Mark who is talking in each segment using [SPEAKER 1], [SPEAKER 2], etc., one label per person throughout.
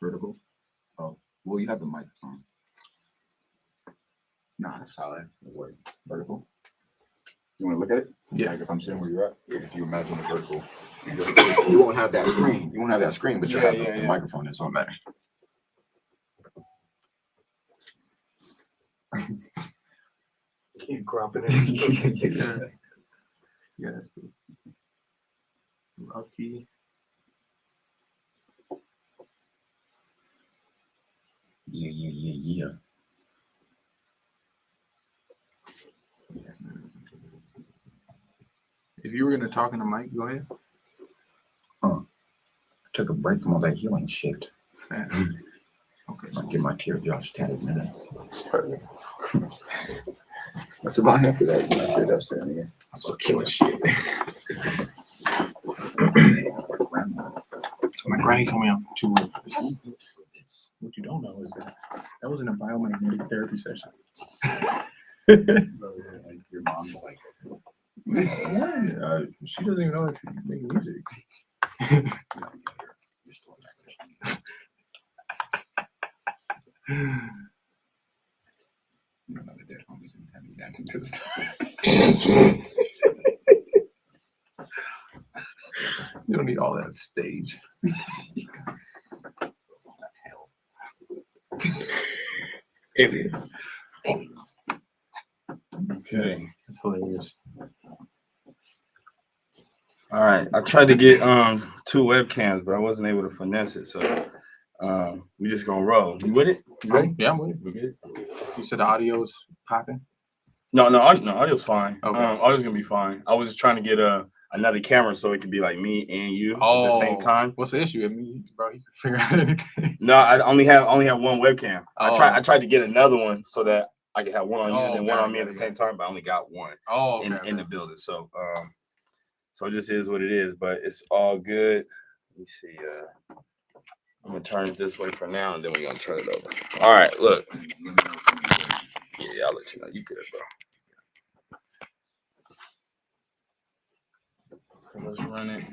[SPEAKER 1] Vertical. Oh, well, you have the microphone. Nah, it's solid. It'll work. Vertical. You want to look at it?
[SPEAKER 2] Yeah.
[SPEAKER 1] Like if I'm sitting where you're at, if you imagine the vertical, you won't have that screen. You won't have that screen, but you'll have the microphone. That's all that matters.
[SPEAKER 3] Keep cropping it.
[SPEAKER 2] Yeah. Yeah, that's cool. Lucky.
[SPEAKER 1] Yeah.
[SPEAKER 2] If you were gonna talk in the mic, go ahead.
[SPEAKER 1] I took a break from all that healing shit.
[SPEAKER 2] Okay.
[SPEAKER 1] I'll get my teardrops tatted, man. Perfect. That's about after that. My teardrops tatted again. I'm still killing shit.
[SPEAKER 2] My granny told me I'm too old for this. What you don't know is that was in a biomagnetic therapy session.
[SPEAKER 1] Your mom's like,
[SPEAKER 2] she doesn't even know if you make music.
[SPEAKER 1] you're still in that. You know, the dead homies and Tammy dancing to the stuff.
[SPEAKER 2] You don't need all that stage. Aliens.
[SPEAKER 3] Okay.
[SPEAKER 2] That's hilarious.
[SPEAKER 3] All right. I tried to get 2 webcams, but I wasn't able to finesse it. So we just gonna roll. You with it? You ready?
[SPEAKER 2] Yeah, I'm with it.
[SPEAKER 3] We good?
[SPEAKER 2] You said the audio's popping?
[SPEAKER 3] No, audio's fine.
[SPEAKER 2] Okay.
[SPEAKER 3] Audio's gonna be fine. I was just trying to get another camera so it could be like me and you at the same time.
[SPEAKER 2] What's the issue? I mean, bro, you can figure out anything.
[SPEAKER 3] No, I only have one webcam.
[SPEAKER 2] Oh.
[SPEAKER 3] I tried to get another one so that I could have one on you and then one on me at the
[SPEAKER 2] okay.
[SPEAKER 3] same time, but I only got one in the building. So so it just is what it is, but it's all good. Let me see. I'm gonna turn it this way for now, and then we're gonna turn it over. All right, look. Yeah, I'll let you know. You good, bro. Okay, let's run it.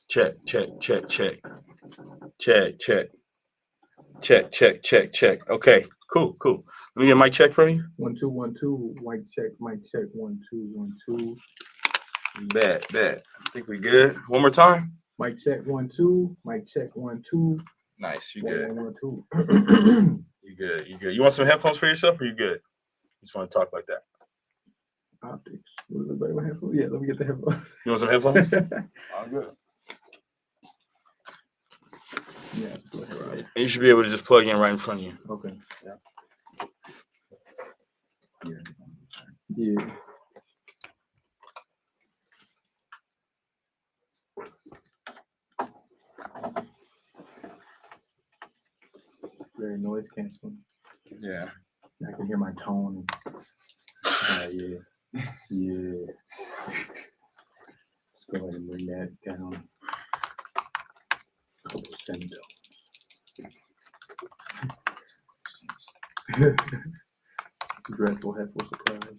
[SPEAKER 3] Check. Okay, cool. Let me get my check from you.
[SPEAKER 2] 1 2 1 2. Mic check. 1 2 1 2.
[SPEAKER 3] Bet. I think we good. One more time.
[SPEAKER 2] Mic check 1 2. Mic check 1 2.
[SPEAKER 3] Nice. You good?
[SPEAKER 2] 1 2.
[SPEAKER 3] You good? You want some headphones for yourself, or you good? You just want to talk like that?
[SPEAKER 2] Optics. Headphones? Yeah, let me get the headphones.
[SPEAKER 3] You want some headphones? All good.
[SPEAKER 2] Yeah. Go ahead, right.
[SPEAKER 3] You should be able to just plug in right in front of you.
[SPEAKER 2] Okay.
[SPEAKER 1] Yeah.
[SPEAKER 2] Yeah. Very noise canceling.
[SPEAKER 3] Yeah.
[SPEAKER 2] I can hear my tone. Yeah. Let's go ahead and bring that down. Couple semitones. Dreadful headful surprise.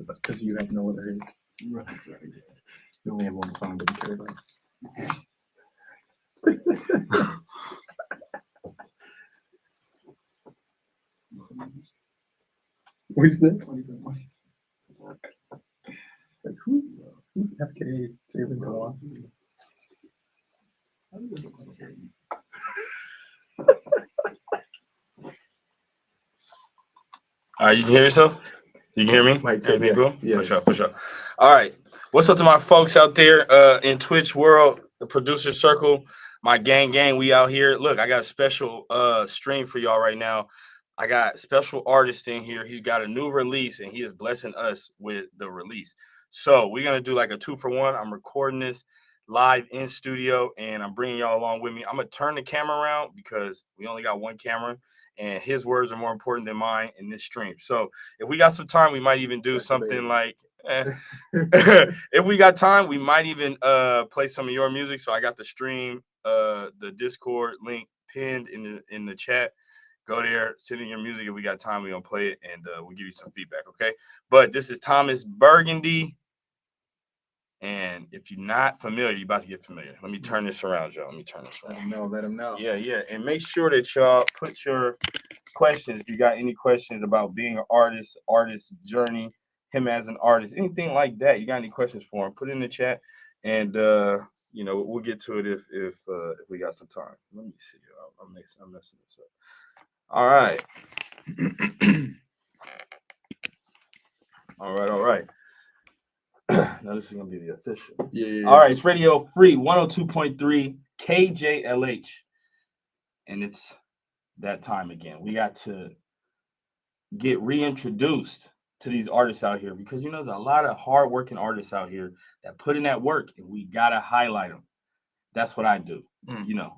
[SPEAKER 2] Because you have no other hits.
[SPEAKER 1] Right.
[SPEAKER 2] You only have one song that you care about. What's that? Like, who's FKA Jalen Kawan?
[SPEAKER 3] All right, you can hear yourself? You can hear me? Everything cool?
[SPEAKER 2] Yeah.
[SPEAKER 3] For sure. All right. What's up to my folks out there in Twitch world, the producer circle, my gang, we out here. Look, I got a special stream for y'all right now. I got special artist in here. He's got a new release, and he is blessing us with the release. So we're going to do like a 2-for-1. I'm recording this live in studio, and I'm bringing y'all along with me. I'm going to turn the camera around because we only got one camera, and his words are more important than mine in this stream. So if we got some time, we might even do something like, if we got time, we might even play some of your music. So I got the stream, the Discord link pinned in the chat. Go there, send in your music. If we got time, we're going to play it, and we'll give you some feedback, okay? But this is Thomas Burgundy. And if you're not familiar, you're about to get familiar. Let me turn this around, y'all. Let me turn this around.
[SPEAKER 2] Let him know.
[SPEAKER 3] Yeah. And make sure that y'all put your questions. If you got any questions about being an artist journey, him as an artist, anything like that, you got any questions for him, put it in the chat. And, we'll get to it if we got some time. Let me see. I'm messing this up. All right. All right. Now this is gonna be the official.
[SPEAKER 2] Yeah.
[SPEAKER 3] All right, it's Radio Free 102.3 KJLH, and it's that time again. We got to get reintroduced to these artists out here because there's a lot of hardworking artists out here that put in that work, and we gotta highlight them. That's what I do.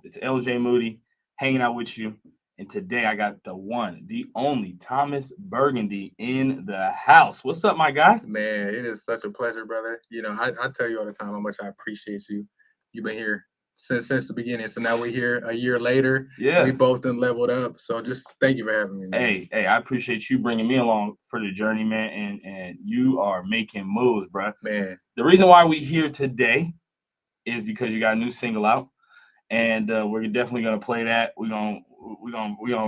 [SPEAKER 3] It's LJ Moody hanging out with you. And today I got the one, the only Thomas Burgundy in the house. What's up, my guy?
[SPEAKER 2] Man, it is such a pleasure, brother. I tell you all the time how much I appreciate you. You've been here since the beginning. So now we're here a year later.
[SPEAKER 3] Yeah.
[SPEAKER 2] We both done leveled up. So just thank you for having me, man.
[SPEAKER 3] Hey, I appreciate you bringing me along for the journey, man. And you are making moves, bro.
[SPEAKER 2] Man.
[SPEAKER 3] The reason why we're here today is because you got a new single out. And we're definitely gonna play that. We're gonna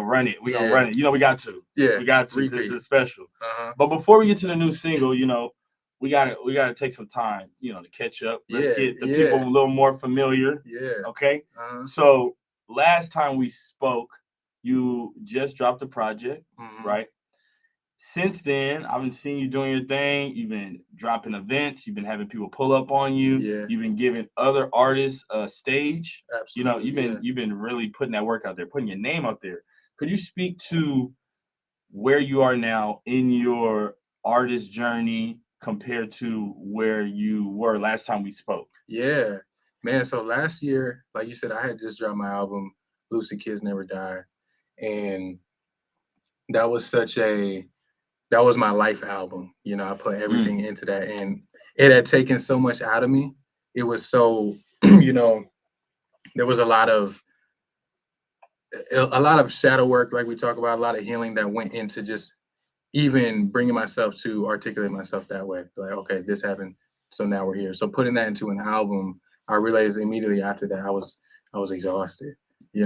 [SPEAKER 3] run it. We're gonna run it. We got to.
[SPEAKER 2] Yeah.
[SPEAKER 3] We got to.
[SPEAKER 2] Repeat.
[SPEAKER 3] This is special.
[SPEAKER 2] Uh-huh.
[SPEAKER 3] But before we get to the new single, we gotta take some time, to catch up. Let's get the people a little more familiar.
[SPEAKER 2] Yeah.
[SPEAKER 3] Okay.
[SPEAKER 2] Uh-huh.
[SPEAKER 3] So last time we spoke, you just dropped a project, right? Since then, I've been seeing you doing your thing. You've been dropping events. You've been having people pull up on you.
[SPEAKER 2] Yeah.
[SPEAKER 3] You've been giving other artists a stage.
[SPEAKER 2] Absolutely.
[SPEAKER 3] You've been really putting that work out there, putting your name out there. Could you speak to where you are now in your artist journey compared to where you were last time we spoke?
[SPEAKER 2] Yeah, man. So last year, like you said, I had just dropped my album, Lucy Kids Never Die. And that was that was my life album. I put everything into that, and it had taken so much out of me. It was so, there was a lot of shadow work, like we talk about, a lot of healing that went into just even bringing myself to articulate myself that way. Like, okay, this happened, so now we're here. So putting that into an album, I realized immediately after that I was exhausted. I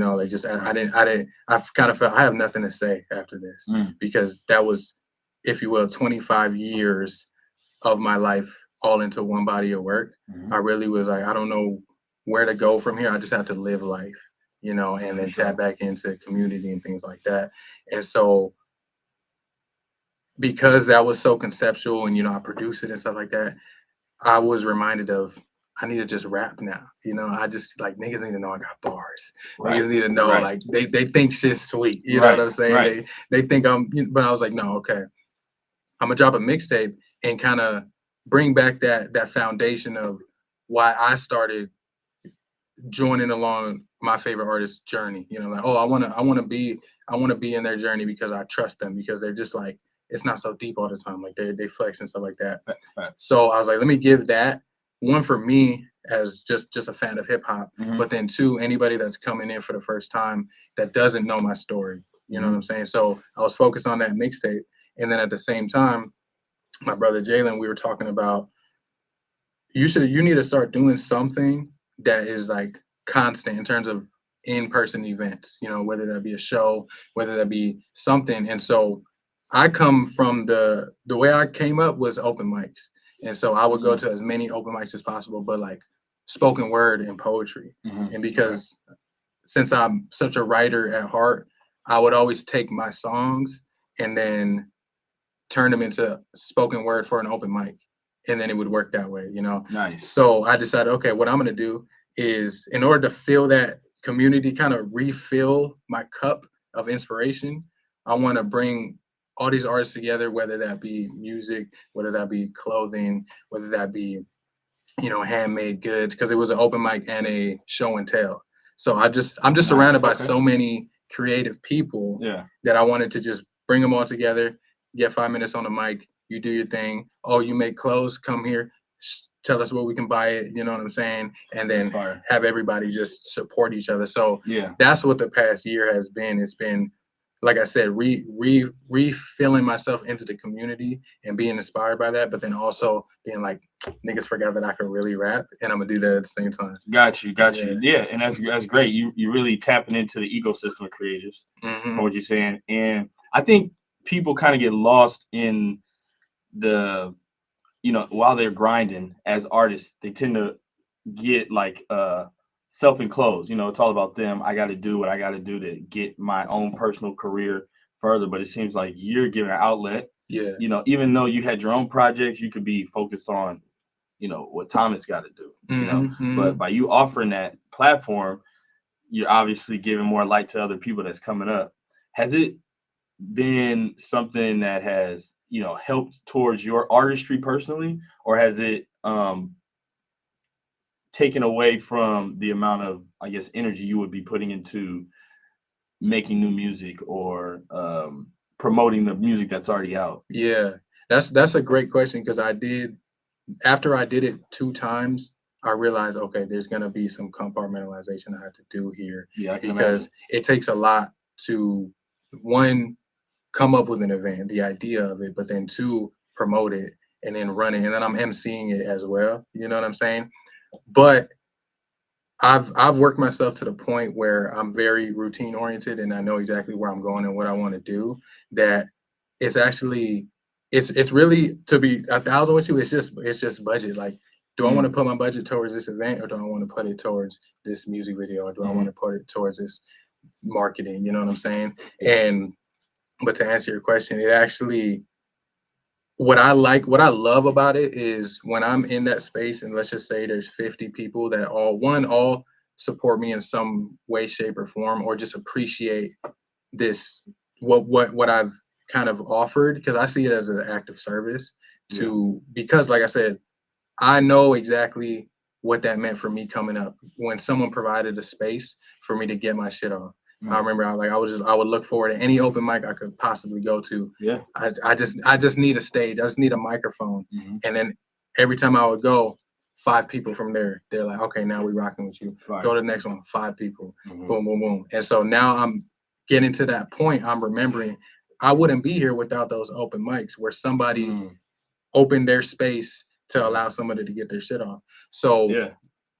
[SPEAKER 2] kind of felt I have nothing to say after this because that was, if you will, 25 years of my life all into one body of work. I really was like, I don't know where to go from here. I just have to live life, and then tap back into community and things like that. And so because that was so conceptual and, I produced it and stuff like that, I was reminded of, I need to just rap now. I just niggas need to know I got bars. Right. Niggas need to know, like, they think shit's sweet. You know what I'm saying?
[SPEAKER 3] Right.
[SPEAKER 2] They think but I was like, no, okay. I'm gonna drop a mixtape and kind of bring back that foundation of why I started joining along my favorite artist's journey. I wanna be in their journey because I trust them, because they're just like, it's not so deep all the time. Like they flex and stuff like that. So I was like, let me give that one for me as just a fan of hip hop, but then two, anybody that's coming in for the first time that doesn't know my story. You know what I'm saying? So I was focused on that mixtape. And then at the same time, my brother Jalen, we were talking about, you need to start doing something that is like constant in terms of in-person events, whether that be a show, whether that be something. And so I come from the way I came up was open mics. And so I would go to as many open mics as possible, but like spoken word and poetry. And because since I'm such a writer at heart, I would always take my songs and then turn them into spoken word for an open mic. And then it would work that way, Nice. So I decided, okay, what I'm going to do is, in order to fill that community, kind of refill my cup of inspiration, I want to bring all these artists together, whether that be music, whether that be clothing, whether that be, handmade goods, because it was an open mic and a show and tell. So I'm just surrounded by so many creative people that I wanted to just bring them all together, get 5 minutes on the mic, you do your thing. Oh, you make clothes, come here, tell us where we can buy it, you know what I'm saying? And then have everybody just support each other. So that's what the past year has been. It's been like I said, refilling myself into the community and being inspired by that, but then also being like, niggas forgot that I could really rap, and I'm gonna do that at the same time.
[SPEAKER 3] Got you. Yeah, and that's great. You really tapping into the ecosystem of creatives.
[SPEAKER 2] Mm-hmm.
[SPEAKER 3] What you're saying, and I think people kind of get lost in the, while they're grinding as artists, they tend to get like self-enclosed. It's all about them. I got to do what I got to do to get my own personal career further. But it seems like you're giving an outlet.
[SPEAKER 2] Yeah.
[SPEAKER 3] Even though you had your own projects, you could be focused on, what Thomas got to do. But by you offering that platform, you're obviously giving more light to other people that's coming up. Has it been something that has, helped towards your artistry personally, or has it taken away from the amount of, I guess, energy you would be putting into making new music or promoting the music that's already out?
[SPEAKER 2] Yeah, that's a great question, because after I did it 2 times, I realized, okay, there's gonna be some compartmentalization I have to do here.
[SPEAKER 3] Yeah, I can
[SPEAKER 2] because
[SPEAKER 3] imagine.
[SPEAKER 2] it takes a lot to, one, come up with an event, the idea of it, but then 2, promote it and then run it, and then I'm emceeing it as well. You know what I'm saying? But I've worked myself to the point where I'm very routine oriented, and I know exactly where I'm going and what I want to do. That it's actually it's really, to be 1,000 with you. It's just budget. Like, do I want to put my budget towards this event, or do I want to put it towards this music video, or do I want to put it towards this marketing? You know what I'm saying? But to answer your question, it actually, what I love about it is when I'm in that space, and let's just say there's 50 people that all support me in some way, shape, or form, or just appreciate this, what I've kind of offered, because I see it as an act of service because, like I said, I know exactly what that meant for me coming up when someone provided a space for me to get my shit off. I remember I would look forward to any open mic I could possibly go to.
[SPEAKER 3] Yeah.
[SPEAKER 2] I just need a stage. I just need a microphone. And then every time I would go, 5 people from there, they're like, okay, now we rocking with you.
[SPEAKER 3] Right.
[SPEAKER 2] Go to the next one, 5 people. Boom, boom, boom. And so now I'm getting to that point. I'm remembering I wouldn't be here without those open mics where somebody opened their space to allow somebody to get their shit off. So
[SPEAKER 3] yeah,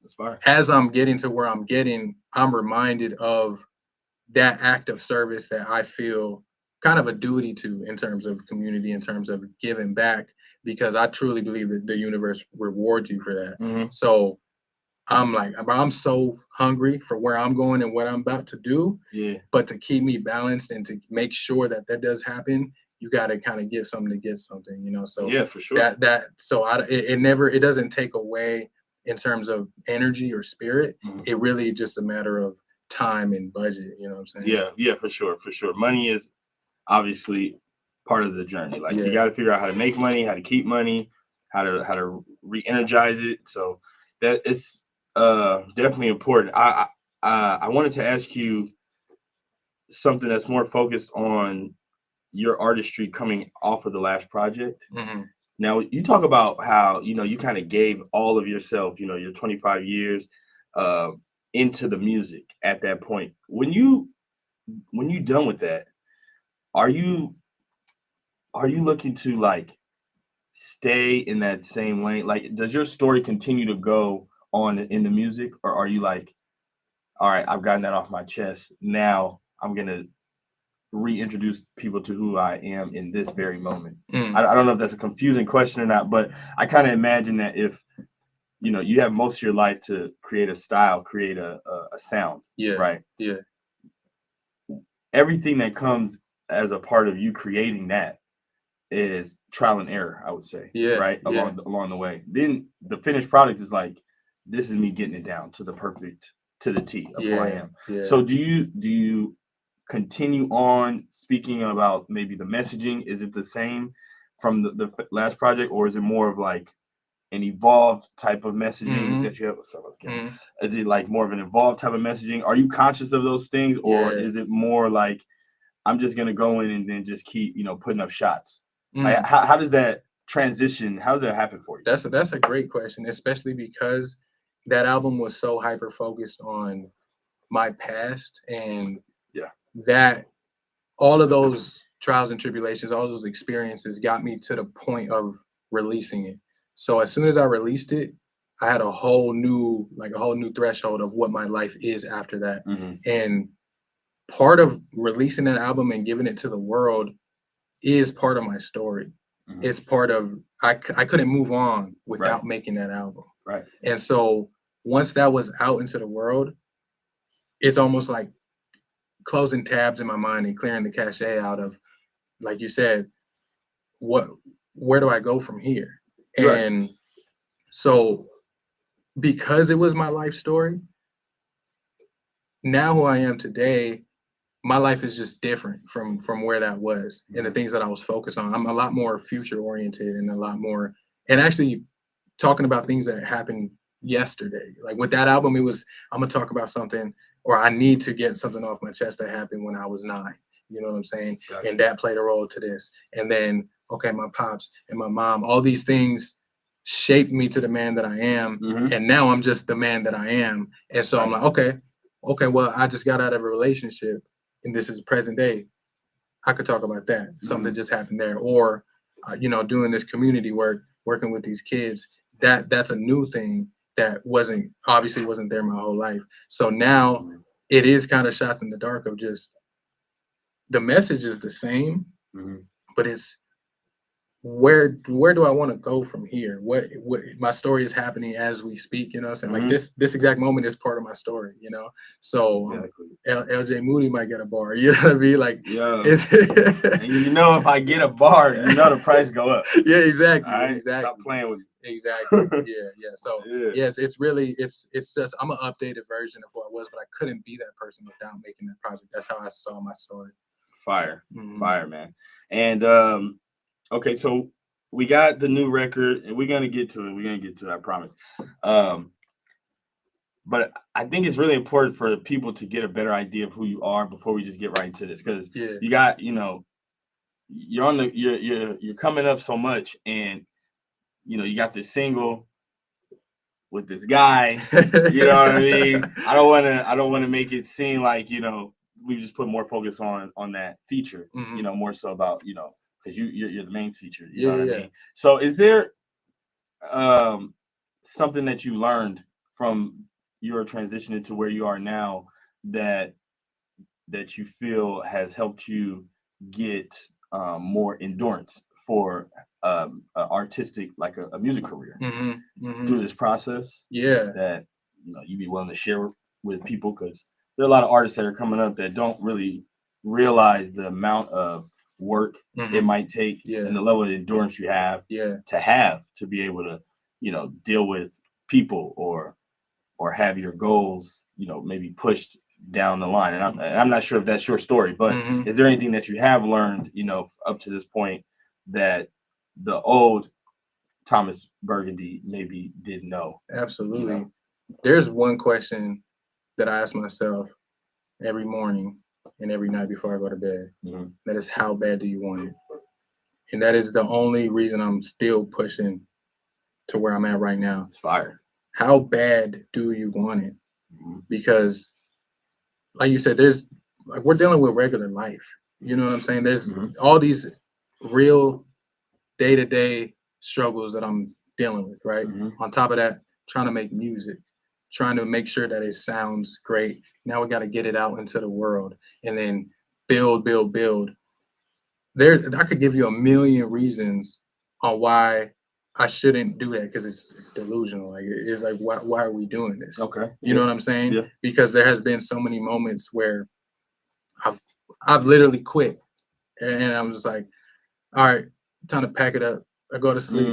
[SPEAKER 3] that's fine.
[SPEAKER 2] As I'm getting to where I'm getting, I'm reminded of that act of service that I feel kind of a duty to, in terms of community, in terms of giving back, because I truly believe that the universe rewards you for that. So I'm like, I'm so hungry for where I'm going and what I'm about to do. Yeah. But to keep me balanced and to make sure that does happen, you got to kind of give something to get something, So
[SPEAKER 3] yeah, for sure.
[SPEAKER 2] It doesn't take away in terms of energy or spirit. It really just a matter of time and budget. You know what I'm saying?
[SPEAKER 3] Yeah, for sure. Money is obviously part of the journey. Like you got to figure out how to make money, how to keep money, how to re-energize it. So that it's definitely important. I wanted to ask you something that's more focused on your artistry coming off of the last project. Now you talk about how you kind of gave all of yourself, your 25 years into the music at that point. When you done with that, are you looking to like stay in that same lane? Like, does your story continue to go on in the music, or are you like, all right, I've gotten that off my chest, now I'm gonna reintroduce people to who I am in this very moment? I don't know if that's a confusing question or not, but I kind of imagine that if you have most of your life to create a style, create a sound, right?
[SPEAKER 2] Yeah.
[SPEAKER 3] Everything that comes as a part of you creating that is trial and error, I would say.
[SPEAKER 2] Yeah.
[SPEAKER 3] Right. Along the way. Then the finished product is like, this is me getting it down to the T of who I am.
[SPEAKER 2] Yeah.
[SPEAKER 3] So do you continue on speaking about maybe the messaging? Is it the same from the last project, or is it more of like an evolved type of messaging that you have? Is it like more of an evolved type of messaging? Are you conscious of those things, or is it more like, I'm just gonna go in and then just keep putting up shots? Like, how does that transition? How does that happen for you?
[SPEAKER 2] That's a great question, especially because that album was so hyper focused on my past, and that all of those trials and tribulations, all those experiences got me to the point of releasing it. So as soon as I released it, I had a whole new threshold of what my life is after that. And part of releasing that album and giving it to the world is part of my story. It's part of, I couldn't move on without making that album.
[SPEAKER 3] Right.
[SPEAKER 2] And so once that was out into the world, it's almost like closing tabs in my mind and clearing the cachet out of, like you said, where do I go from here? And so because it was my life story, now who I am today, my life is just different from where that was and the things that I was focused on. I'm a lot more future oriented and a lot more, and actually talking about things that happened yesterday. Like with that album, it was, I'm gonna talk about something, or I need to get something off my chest that happened when I was 9. You know what I'm saying?
[SPEAKER 3] Gotcha.
[SPEAKER 2] And that played a role to this. And then, okay, my pops and my mom, all these things shaped me to the man that I am. And now I'm just the man that I am. And so I'm like, okay, well, I just got out of a relationship and this is present day. I could talk about that. Something just happened there. Or, doing this community work, working with these kids, that's a new thing that obviously wasn't there my whole life. So now it is kind of shots in the dark of just, the message is the same, but it's where do I want to go from here? What my story is happening as we speak, you know what I'm saying? Like this exact moment is part of my story, you know? So LJ Moody might get a bar, you know what I mean? Like,
[SPEAKER 3] and if I get a bar, the price go up.
[SPEAKER 2] Yeah, exactly.
[SPEAKER 3] All right?
[SPEAKER 2] Exactly.
[SPEAKER 3] Stop playing with me.
[SPEAKER 2] Exactly. Yeah. So it's really it's just, I'm an updated version of who I was, but I couldn't be that person without making that project. That's how I saw my story.
[SPEAKER 3] Fire, man. And okay, so we got the new record, and we're gonna get to it. I promise. But I think it's really important for people to get a better idea of who you are before we just get right into this, because you got, you're on the you're coming up so much, and you got this single with this guy. You know what I mean? I don't want to make it seem like we just put more focus on that feature. More so about because you're the main feature. You know what I mean? So is there something that you learned from your transition into where you are now that you feel has helped you get more endurance for artistic, like a music career through this process? That you'd be willing to share with people, because there are a lot of artists that are coming up that don't really realize the amount of work it might take and the level of endurance you have to be able to deal with people or have your goals maybe pushed down the line. And I'm not sure if that's your story, but is there anything that you have learned up to this point that the old Thomas Burgundy maybe didn't know?
[SPEAKER 2] Absolutely. There's one question that I ask myself every morning and every night before I go to bed. That is, how bad do you want it? And that is the only reason I'm still pushing to where I'm at right now.
[SPEAKER 3] It's fire.
[SPEAKER 2] How bad do you want it? Because, like you said, we're dealing with regular life. You know what I'm saying? There's all these real day-to-day struggles that I'm dealing with, right? On top of that, trying to make music, trying to make sure that it sounds great. Now we got to get it out into the world and then build. I could give you a million reasons on why I shouldn't do that, because it's delusional. Like, it's like, why are we doing this?
[SPEAKER 3] Okay.
[SPEAKER 2] You know what I'm saying?
[SPEAKER 3] Yeah.
[SPEAKER 2] Because there has been so many moments where I've literally quit, and I'm just like, all right, time to pack it up. I go to sleep.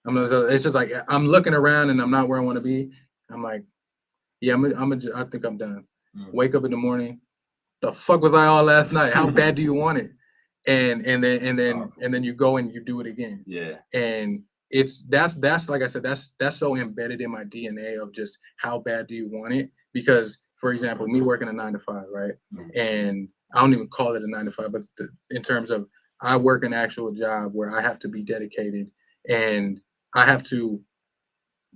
[SPEAKER 2] It's just like, I'm looking around and I'm not where I want to be. I'm like, yeah, I think I'm done. Wake up in the morning. The fuck was I on last night? How bad do you want it? And then you go and you do it again.
[SPEAKER 3] Yeah.
[SPEAKER 2] And that's like I said, that's so embedded in my DNA of just how bad do you want it? Because, for example, me working a 9 to 5, right? And I don't even call it a 9 to 5, but in terms of, I work an actual job where I have to be dedicated and I have to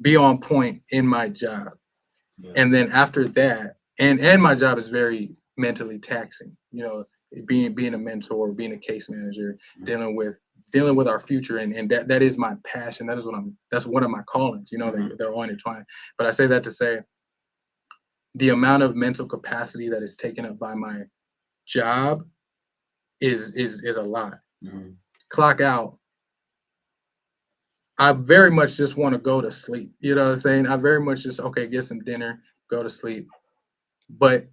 [SPEAKER 2] be on point in my job. And then after that, and my job is very mentally taxing. being a mentor, being a case manager, dealing with our future, and that is my passion. That's one of my callings. You know, they're all intertwined. But I say that to say the amount of mental capacity that is taken up by my job is a lot. Clock out. I very much just want to go to sleep. You know what I'm saying? I very much just, okay, get some dinner, go to sleep. But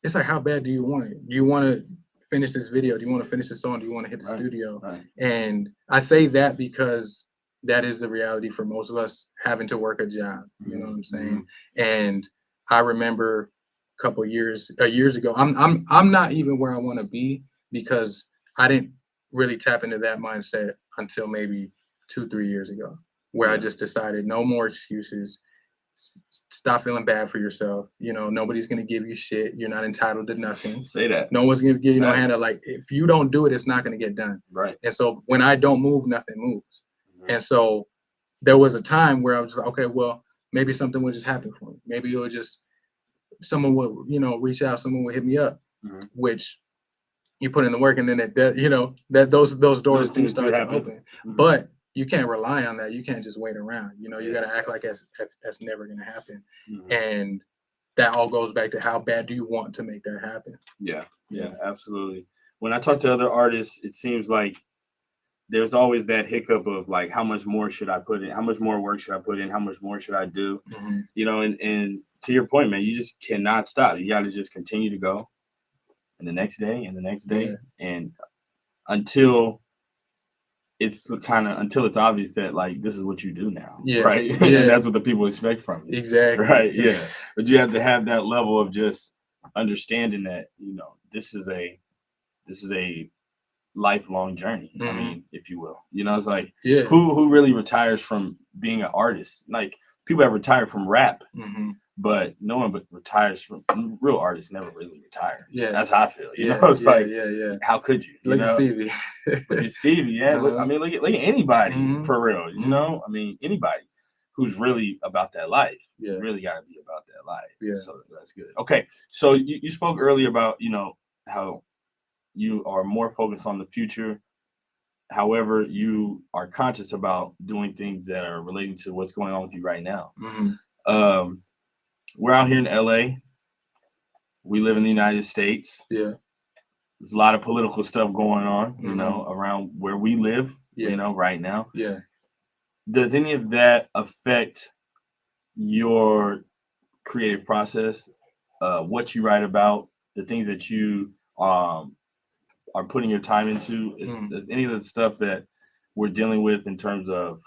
[SPEAKER 2] it's like, how bad do you want it? Do you want to finish this video? Do you want to finish this song? Do you want to hit the studio? And I say that because that is the reality for most of us, having to work a job. You know what I'm saying? And I remember a couple years ago, I'm not even where I want to be, because I didn't really tap into that mindset until maybe 2-3 years ago, where I just decided no more excuses. Stop feeling bad for yourself. You know, nobody's gonna give you shit. You're not entitled to nothing.
[SPEAKER 3] Say that.
[SPEAKER 2] No one's gonna give you no handout. Like, if you don't do it, it's not gonna get done.
[SPEAKER 3] Right.
[SPEAKER 2] And so when I don't move, nothing moves. And so there was a time where I was like, okay, well, maybe something would just happen for me. Maybe it would just, someone would, you know, reach out, someone would hit me up, which you put in the work, and then those doors do start to open. But you can't rely on that. You can't just wait around. You know, you got to act like that's never going to happen. And that all goes back to, how bad do you want to make that happen?
[SPEAKER 3] Yeah, absolutely. When I talk to other artists, it seems like there's always that hiccup of like, how much more should I put in? How much more work should I put in? How much more should I do? You know, and to your point, man, you just cannot stop. You got to just continue to go, and the next day, and the next day, and until it's obvious that, like, this is what you do now, right? And that's what the people expect from you.
[SPEAKER 2] Exactly.
[SPEAKER 3] Right. Yeah. But you have to have that level of just understanding that, you know, this is a lifelong journey. I mean, if you will, you know, it's like, who really retires from being an artist? Like, people have retired from rap, but no one but retires from real artists never really retire. Yeah, that's how I feel. You know, it's like, how could you?
[SPEAKER 2] Look at Stevie.
[SPEAKER 3] Look at Stevie. Look, I mean, look at anybody for real. You know, I mean, anybody who's really about that life. Really got to be about that life. So that's good. Okay, so you spoke earlier about, you know, how you are more focused on the future. However, you are conscious about doing things that are relating to what's going on with you right now. We're out here in LA. We live in the United States. There's a lot of political stuff going on, you know, around where we live, you know, right now. Does any of that affect your creative process? What you write about, the things that you are putting your time into? Is any of the stuff that we're dealing with in terms of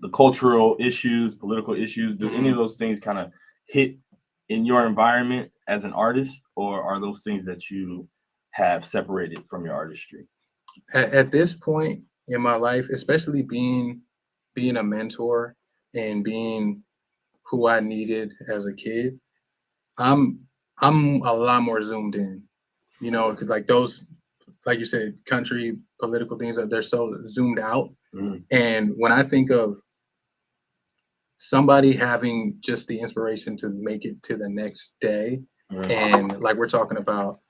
[SPEAKER 3] the cultural issues, political issues, do any of those things kind of hit in your environment as an artist, or are those things that you have separated from your artistry?
[SPEAKER 2] At this point in my life, especially being a mentor and being who I needed as a kid, I'm a lot more zoomed in, you know, because like those, like you said, country political things, they're so zoomed out. And when I think of somebody having just the inspiration to make it to the next day, and like we're talking about,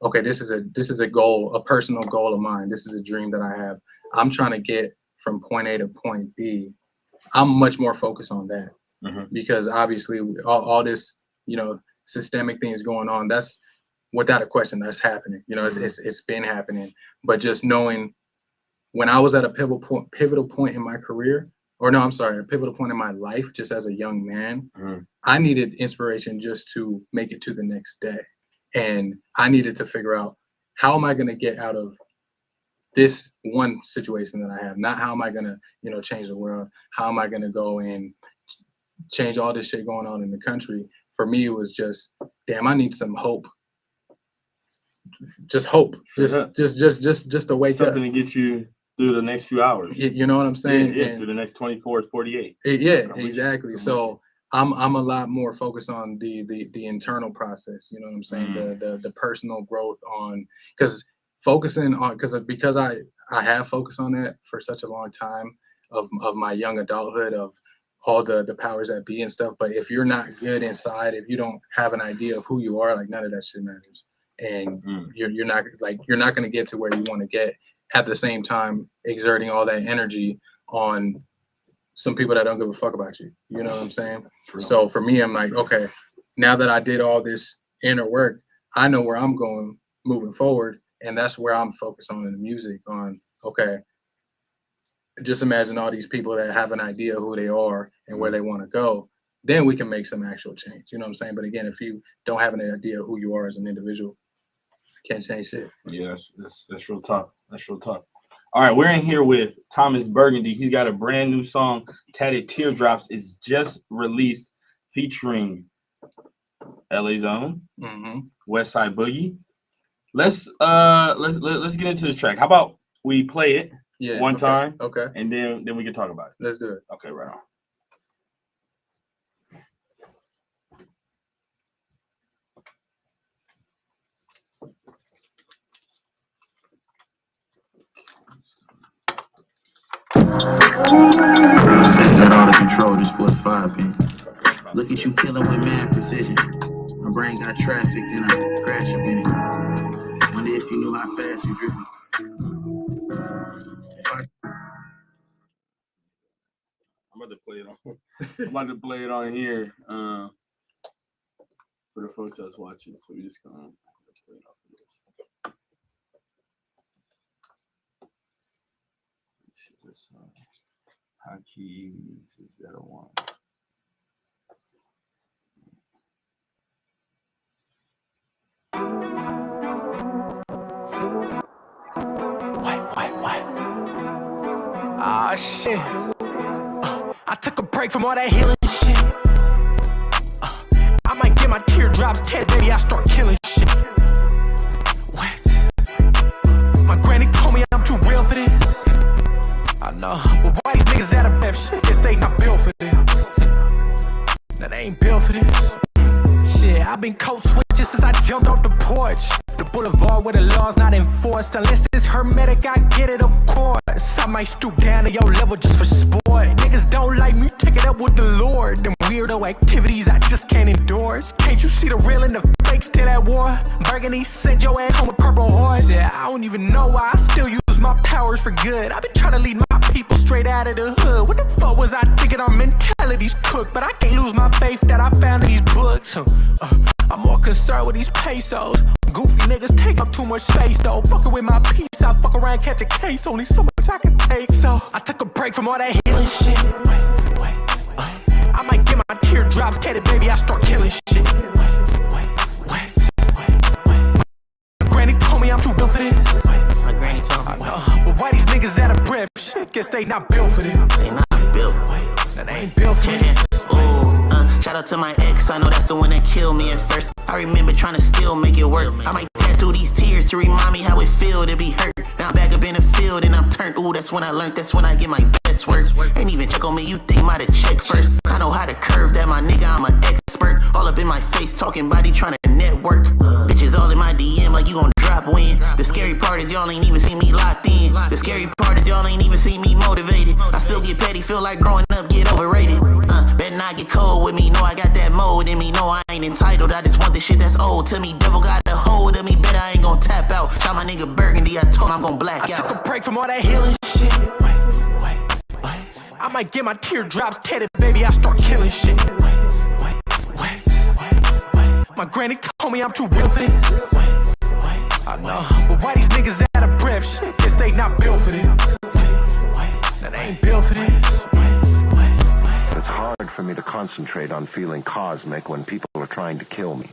[SPEAKER 2] okay, this is a goal, a personal goal of mine. This is a dream that I have. I'm trying to get from point A to point B. I'm much more focused on that, because obviously all this, you know, systemic things going on, that's without a question, that's happening. You know, it's been happening. But just knowing, when I was at a pivotal point in my career, or no, I'm sorry, a pivotal point in my life, just as a young man, I needed inspiration just to make it to the next day. And I needed to figure out, how am I going to get out of this one situation that I have? Not how am I going to, you know, change the world? How am I going to go and change all this shit going on in the country? For me, it was just, damn, I need some hope. Just hope. Just to wake up.
[SPEAKER 3] Something to get you through the next few hours.
[SPEAKER 2] You know what I'm saying?
[SPEAKER 3] Yeah, through the next 24 to 48.
[SPEAKER 2] Exactly. So I'm a lot more focused on the internal process. You know what I'm saying? The personal growth on, because I have focused on that for such a long time of my young adulthood, of all the powers that be and stuff. But if you're not good inside, if you don't have an idea of who you are, like, none of that shit matters. and you're not going to get to where you want to get at the same time exerting all that energy on some people that don't give a fuck about you. You know what I'm saying? So for me, I'm like, okay, now that I did all this inner work, I know where I'm going moving forward, and that's where I'm focused on in the music. On okay, just imagine all these people that have an idea who they are and where they want to go. Then we can make some actual change. You know what I'm saying? But again, if you don't have an idea of who you are as an individual, you can't change shit.
[SPEAKER 3] Yeah, that's real tough. That's real tough. All right, we're in here with Thomas Burgundy. He's got a brand new song, Tatted Teardrops, is just released, featuring LA's own West Side Boogie. Let's get into this track. How about we play it one time?
[SPEAKER 2] Okay.
[SPEAKER 3] And then we can talk about it.
[SPEAKER 2] Let's do it.
[SPEAKER 3] Okay, right on.
[SPEAKER 4] Said got all the control, just put 5 pin. Look at you killing with mad precision. My brain got traffic, then I crash up in it. Wonder if you knew how fast you driven.
[SPEAKER 3] I'm about to play it on. I'm about to play it on here for the folks that's watching. So we just gonna play it off of this. This is Hockey is 01.
[SPEAKER 5] What? Ah, shit. I took a break from all that healing shit. I might get my teardrops tatted, baby, I start killing shit. What? My granny told me I'm too real for this. I know, but why these niggas out of breath? Shit, guess they not built for this. Nah, they ain't built for this. Shit, I've been code switching since I jumped off the porch. The boulevard where the law's not enforced. Unless it's hermetic, I get it, of course. I might stoop down to your level just for sport. Niggas don't like me, take it up with the Lord. Them weirdo activities I just can't endorse. Can't you see the real and the fake still at war? Burgundy sent your ass home with purple hearts. Yeah, I don't even know why I still use my powers for good. I've been trying to lead my people straight out of the hood. What the fuck was I thinking? Our mentality's cooked, but I can't lose my faith that I found in these books. I'm more concerned with these pesos. Goofy niggas take up too much space though. Fucking with my peace, I fuck around, catch a case. Only so much I can take. So I took a break from all that healing shit. I might get my teardrops tatted, baby, I start killing shit. My granny told me I'm too built for this.
[SPEAKER 4] My granny told me.
[SPEAKER 5] I know, but why these niggas out of breath? Shit, guess they not built for this.
[SPEAKER 4] They not built.
[SPEAKER 5] Nah, they ain't built for this.
[SPEAKER 4] Shout out to my ex, I know that's the one that killed me at first. I remember trying to still make it work. I might tattoo these tears to remind me how it feel to be hurt. Now I'm back up in the field and I'm turned. Ooh, that's when I learned, that's when I get my best work. Ain't even check on me, you think might have checked first. I know how to curve that, my nigga, I'm an expert. All up in my face, talking body, trying to network. Bitches all in my DM like you gon' drop win. The scary part is y'all ain't even see me locked in. The scary part is y'all ain't even see me motivated. I still get petty, feel like growing up, get overrated. Better not get cold with me, know I got that mode in me. No, I ain't entitled, I just want the shit that's old to me. Devil got a hold of me, bet I ain't gon' tap out. Shot my nigga Burgundy, I told him I'm gon' black out.
[SPEAKER 5] I took a break from all that healing shit. I might get my teardrops tatted, baby, I start killing shit. My granny told me I'm too real for this. I know, but why these niggas out of breath? Shit, guess they not built for this. Nah, they ain't built for this.
[SPEAKER 6] It's hard for me to concentrate on feeling cosmic when people are trying to kill me.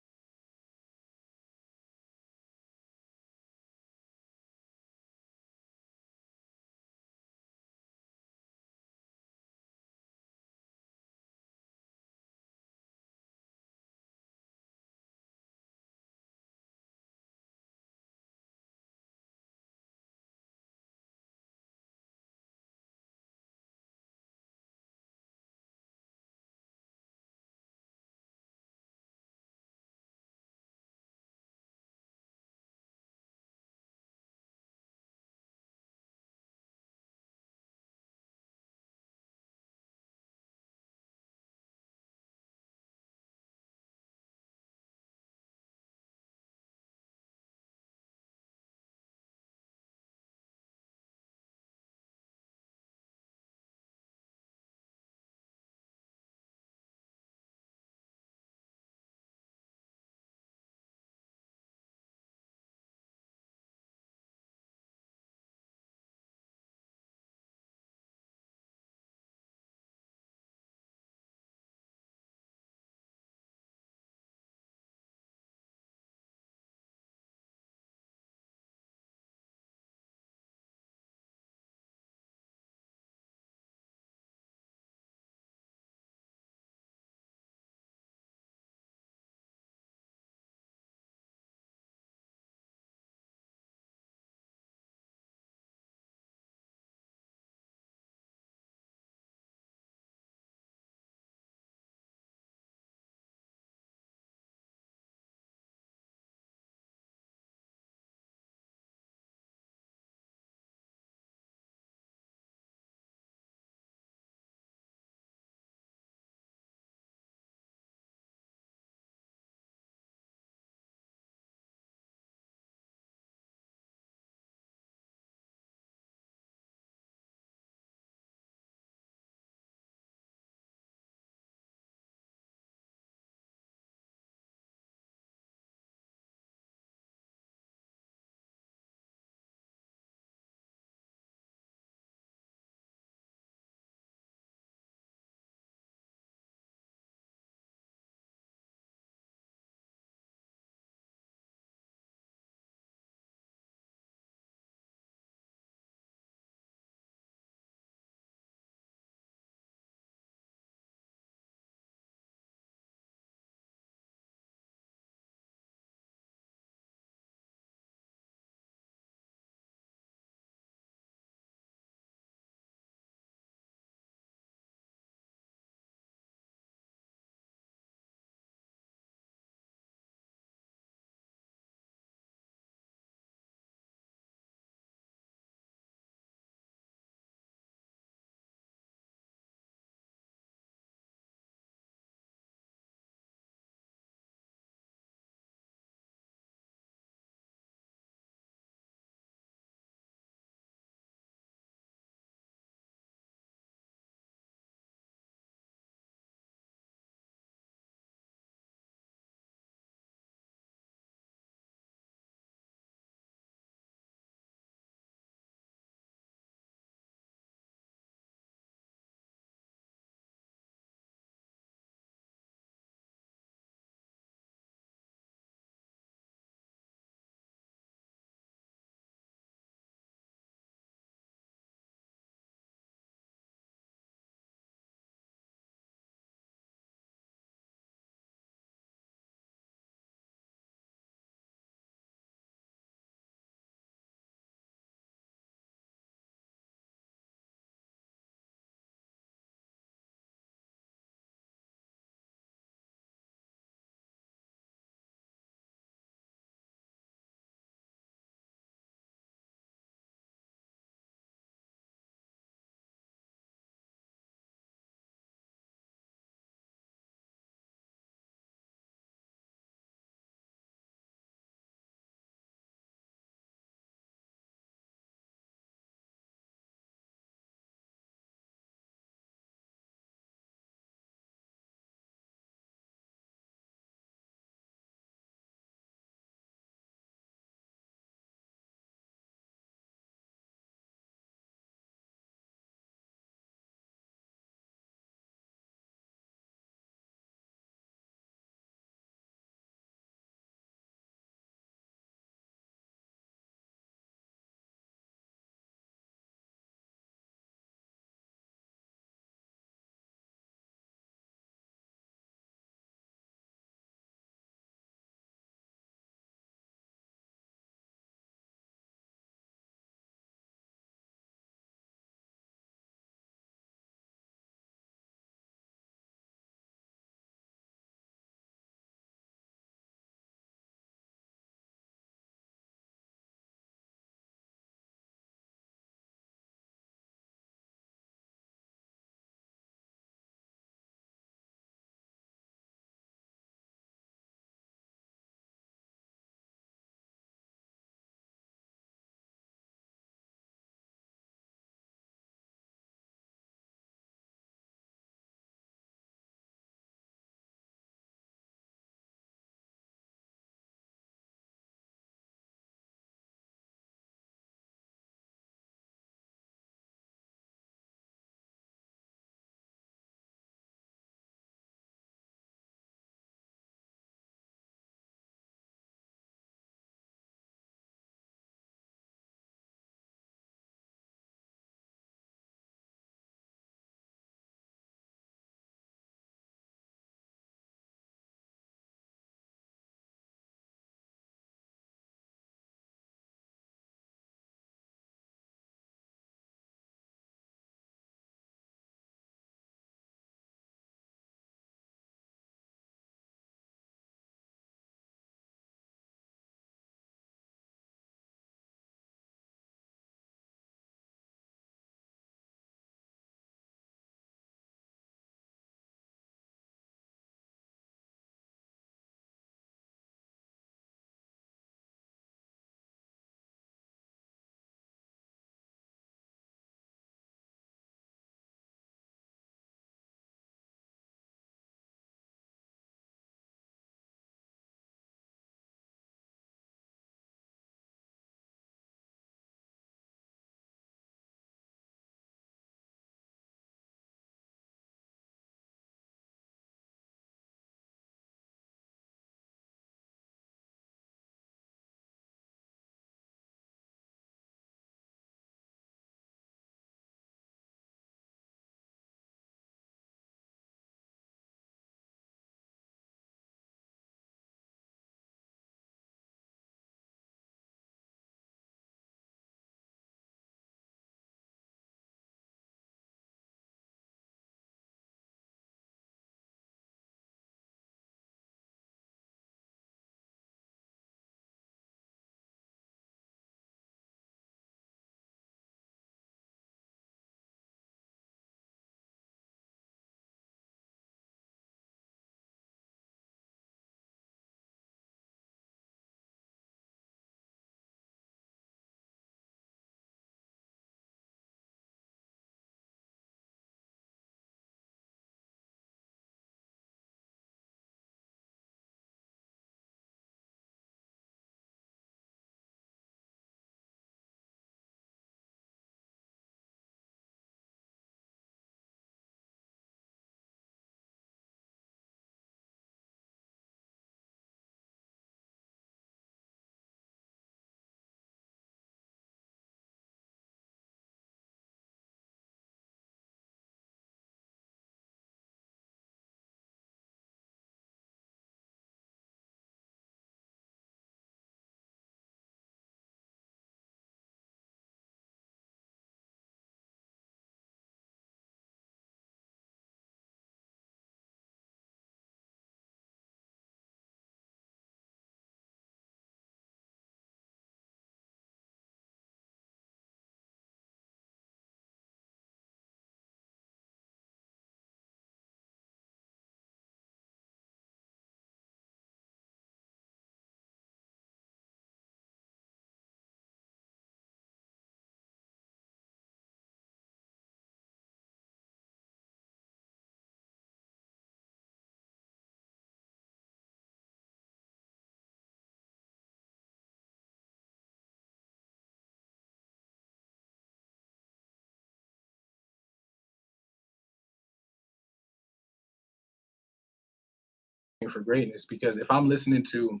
[SPEAKER 2] for greatness. Because if I'm listening to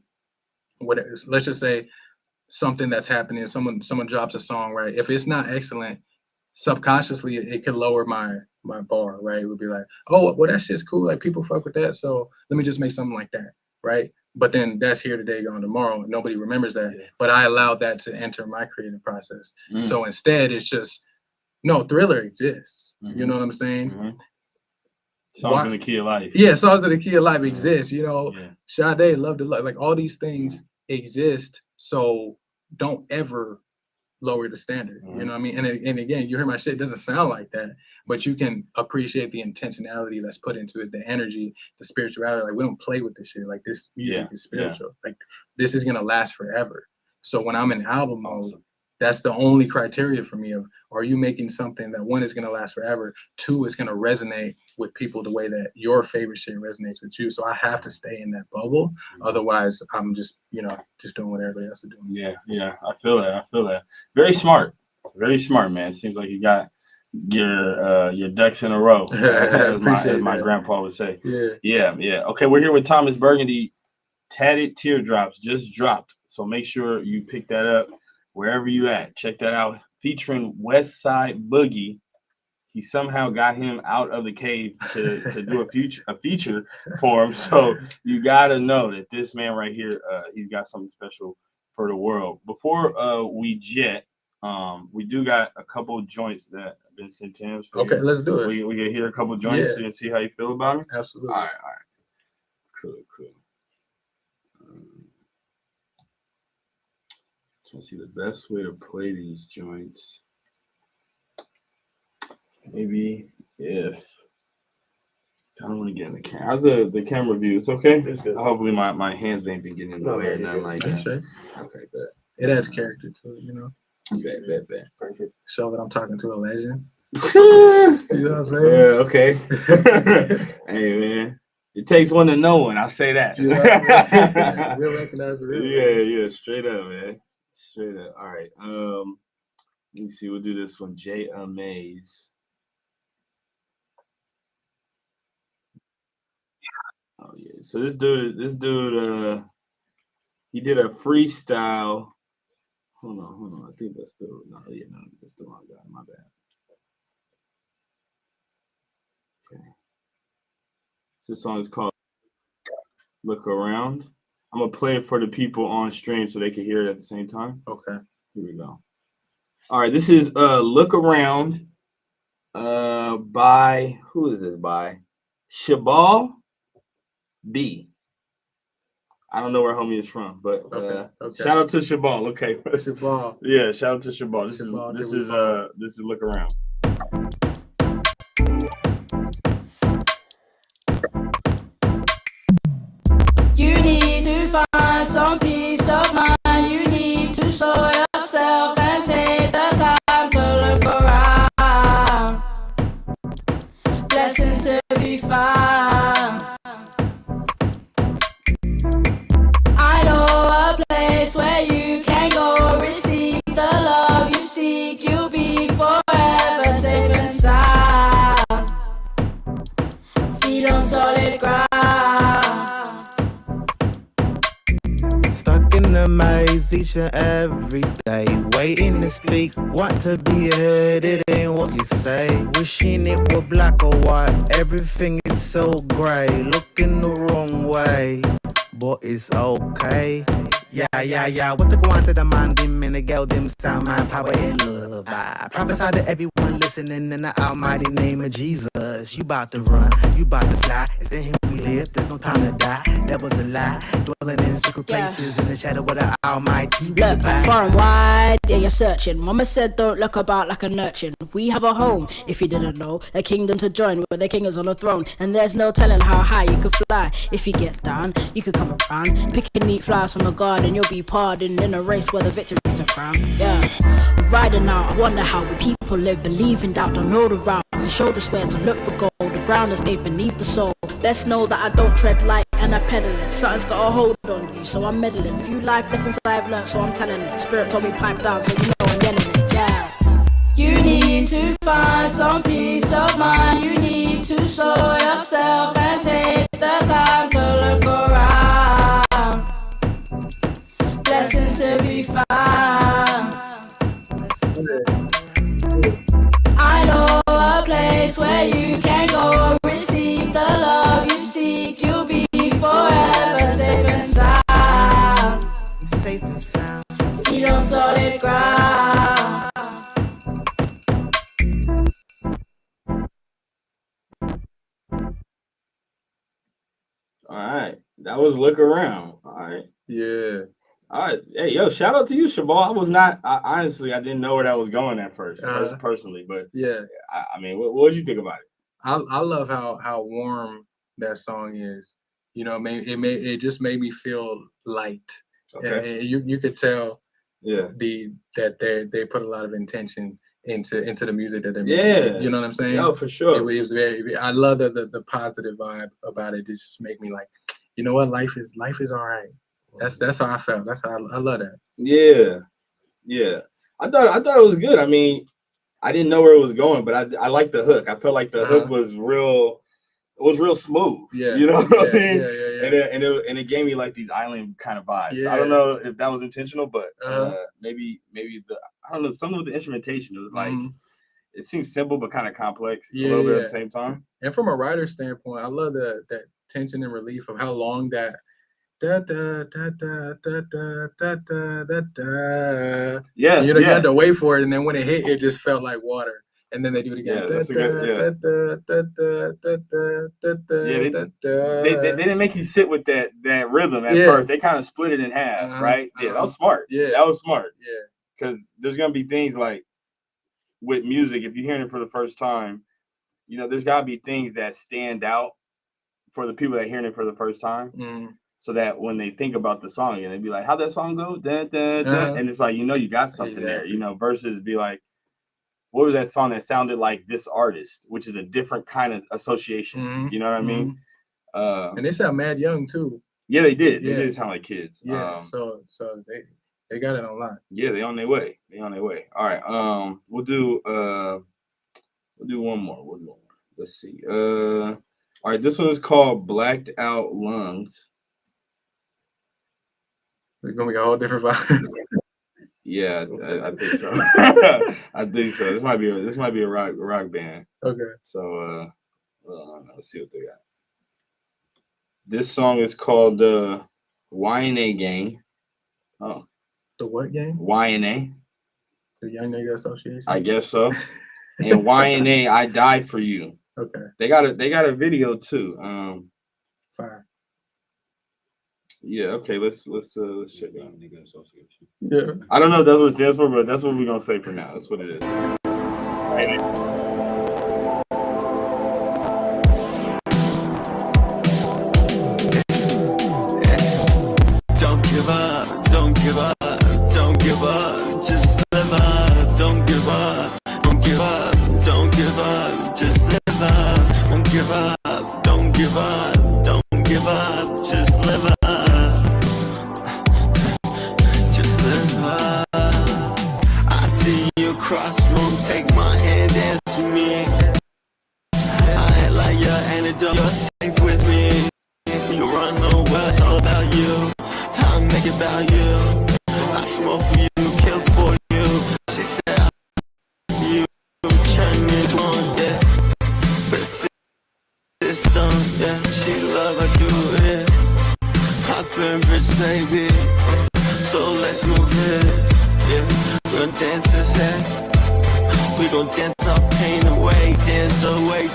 [SPEAKER 2] let's just say something that's happening, someone drops a song, right? If it's not excellent, subconsciously it could lower my bar, right? It would be like, oh, well, that shit's cool. Like, people fuck with that, so let me just make something like that, right? But then that's here today, gone tomorrow. Nobody remembers that. Yeah. But I allowed that to enter my creative process. So instead, it's just, no, Thriller exists. You know what I'm saying?
[SPEAKER 3] Songs in the Key of Life.
[SPEAKER 2] Yeah, Songs in the Key of Life exists. You know, Sade, Love to Love, like all these things exist. So don't ever lower the standard. You know what I mean? And again, you hear my shit, it doesn't sound like that, but you can appreciate the intentionality that's put into it, the energy, the spirituality. Like, we don't play with this shit. Like, this music is spiritual. Like, this is gonna last forever. So when I'm in album mode, that's the only criteria for me of, are you making something that, one, is gonna last forever, two, is gonna resonate with people the way that your favorite shit resonates with you. So I have to stay in that bubble. Otherwise, I'm just, just doing what everybody else is doing.
[SPEAKER 3] Yeah. I feel that. Very smart, man. It seems like you got your ducks in a row, as my grandpa would say. Yeah. Okay, we're here with Thomas Burgundy. Tatted Teardrops just dropped, so make sure you pick that up wherever you at. Check that out. Featuring West Side Boogie. He somehow got him out of the cave to do a feature for him. So you gotta know that this man right here, he's got something special for the world. Before we jet, we do got a couple of joints that have been sent to him.
[SPEAKER 2] Okay, let's do it.
[SPEAKER 3] We can hear a couple of joints and see how you feel about them.
[SPEAKER 2] Absolutely.
[SPEAKER 3] All right. Cool. Trying to see the best way to play these joints. Maybe if I don't want to get in the camera. How's the camera view? It's okay. It's good. Hopefully my hands ain't been getting in the way or nothing like that.
[SPEAKER 2] Sure.
[SPEAKER 3] Okay, bet.
[SPEAKER 2] It adds character to it,
[SPEAKER 3] Bet.
[SPEAKER 2] Perfect. Show that I'm talking to a legend. You know what I'm saying?
[SPEAKER 3] Yeah. Okay. Hey, man. It takes one to know one. I'll say that.
[SPEAKER 2] Real recognize real.
[SPEAKER 3] Yeah. Straight up, man. Straight up. All right. Let me see. We'll do this one. J Amaze. Oh yeah. So this dude, he did a freestyle. Hold on. I think that's still that's the wrong guy. My bad. Okay. This song is called Look Around. I'm gonna play it for the people on stream so they can hear it at the same time.
[SPEAKER 2] Okay.
[SPEAKER 3] Here we go. All right, this is Look Around by, who is this by? Shabal B. I don't know where homie is from, but
[SPEAKER 2] okay.
[SPEAKER 3] Shout out to Shabal. Okay.
[SPEAKER 2] Shabal.
[SPEAKER 3] Yeah, shout out to Shabal. This is Look Around.
[SPEAKER 7] You need to find some peace of mind. You need to slow yourself and take the time to look around. Blessings to be found. I know a place where you can go receive the love you seek. You'll be forever safe and sound. Feet on solid ground.
[SPEAKER 8] Stuck in the maze each and every day, waiting to speak, want to be heard, it ain't what you say. Wishing it were black or white, everything is so grey. Looking the wrong way, but it's okay. Yeah. What to go on to the man, dim in the girl, dim sound, man, power in love. I prophesy to everyone listening in the almighty name of Jesus. You bout to run, you bout to fly. It's in him we live, there's no time to die. That was a lie, dwelling in secret places in the shadow of the almighty.
[SPEAKER 7] Look, far and wide, yeah, you're searching. Mama said don't look about like an urchin. We have a home, if you didn't know, a kingdom to join where the king is on the throne. And there's no telling how high you could fly. If you get down, you could come around, picking neat flowers from a garden. You'll be pardoned in a race where the victories are crowned. Yeah, riding out, I wonder how we people live, believe in doubt, don't know the route. We showed us where to look for gold. The ground is paved beneath the soul. Best know that I don't tread light and I pedal it. Something's got a hold on you, so I'm meddling. Few life lessons I've learned, so I'm telling it. Spirit told me pipe down, so you know I'm yelling it. Yeah. You need to find some peace of mind. You need to slow yourself and take the time to look around. to be found. I know a place where you can go receive the love you seek. You'll be forever safe and sound.
[SPEAKER 8] Safe and sound.
[SPEAKER 7] Feet on solid ground.
[SPEAKER 3] All right, that was Look Around. All right.
[SPEAKER 2] Yeah.
[SPEAKER 3] All right. Hey, yo, shout out to you, Shabal. Honestly, I didn't know where that was going at first, personally, but
[SPEAKER 2] Yeah.
[SPEAKER 3] I mean, what did you think about it?
[SPEAKER 2] I love how warm that song is. You know, it just made me feel light.
[SPEAKER 3] Okay.
[SPEAKER 2] And you could tell
[SPEAKER 3] Yeah.
[SPEAKER 2] that they put a lot of intention into the music that they're making.
[SPEAKER 3] Yeah.
[SPEAKER 2] You know what I'm saying?
[SPEAKER 3] Oh, for sure.
[SPEAKER 2] It was very. I love the positive vibe about it. It just make me like, you know what, life is all right. That's how I felt. That's how I love that.
[SPEAKER 3] Yeah. I thought it was good. I mean, I didn't know where it was going, but I liked the hook. I felt like the hook was real. It was real smooth.
[SPEAKER 2] Yeah.
[SPEAKER 3] You know what I mean?
[SPEAKER 2] Yeah.
[SPEAKER 3] And it gave me like these island kind of vibes.
[SPEAKER 2] Yeah.
[SPEAKER 3] I don't know if that was intentional, but maybe I don't know, some of the instrumentation, it was like it seems simple but kind of complex a little bit at the same time.
[SPEAKER 2] And from a writer's standpoint, I love that tension and relief of how long that da da da da da da da da da da.
[SPEAKER 3] Yeah.
[SPEAKER 2] You had to wait for it, and then when it hit, it just felt like water. And then they do it again.
[SPEAKER 3] They didn't make you sit with that rhythm at first. They kind of split it in half, right? Yeah, that was smart. That was smart.
[SPEAKER 2] Yeah.
[SPEAKER 3] Because there's gonna be things like with music, if you're hearing it for the first time, you know, there's gotta be things that stand out for the people that are hearing it for the first time. So that when they think about the song and they be like, how'd that song go? Da, da, da. And it's like, you know, you got something there, you know, versus be like, what was that song that sounded like this artist, which is a different kind of association. You know what I mean?
[SPEAKER 2] And they sound mad young too.
[SPEAKER 3] Yeah, they did. They did sound like kids.
[SPEAKER 2] Yeah. So they got it on lock.
[SPEAKER 3] Yeah, they on their way. All right. We'll do one more. Let's see. All right, this one is called Blacked Out Lungs.
[SPEAKER 2] It's gonna be a whole different vibe.
[SPEAKER 3] Yeah, I think so. I think so. This might be a rock band.
[SPEAKER 2] Okay.
[SPEAKER 3] So let's see what they got. This song is called the YNA Gang. Oh.
[SPEAKER 2] The what gang?
[SPEAKER 3] YNA.
[SPEAKER 2] The Young Nigga Association.
[SPEAKER 3] I guess so. And YNA, I Died for You.
[SPEAKER 2] Okay.
[SPEAKER 3] They got a video too.
[SPEAKER 2] Fire.
[SPEAKER 3] Yeah, okay, let's check it out.
[SPEAKER 2] Yeah.
[SPEAKER 3] I don't know if that's what it stands for, but that's what we're gonna say for now. That's what it is.
[SPEAKER 5] Don't give up, don't give up, don't give up, just live up, don't give up, don't give up, don't give up, just live up, don't give up, don't give up, don't give up, just live up. Cross room, take my hand, dance with me. I ain't like your antidote, you're safe with me. You run nowhere, it's all about you. I make it about you. I smoke for you, kill for you. She said, you turn me on, yeah. But system, yeah. She love, I do it. Hop in, rich baby. So let's move it, yeah. We'll dance this head. We gon' dance our pain away, dance away,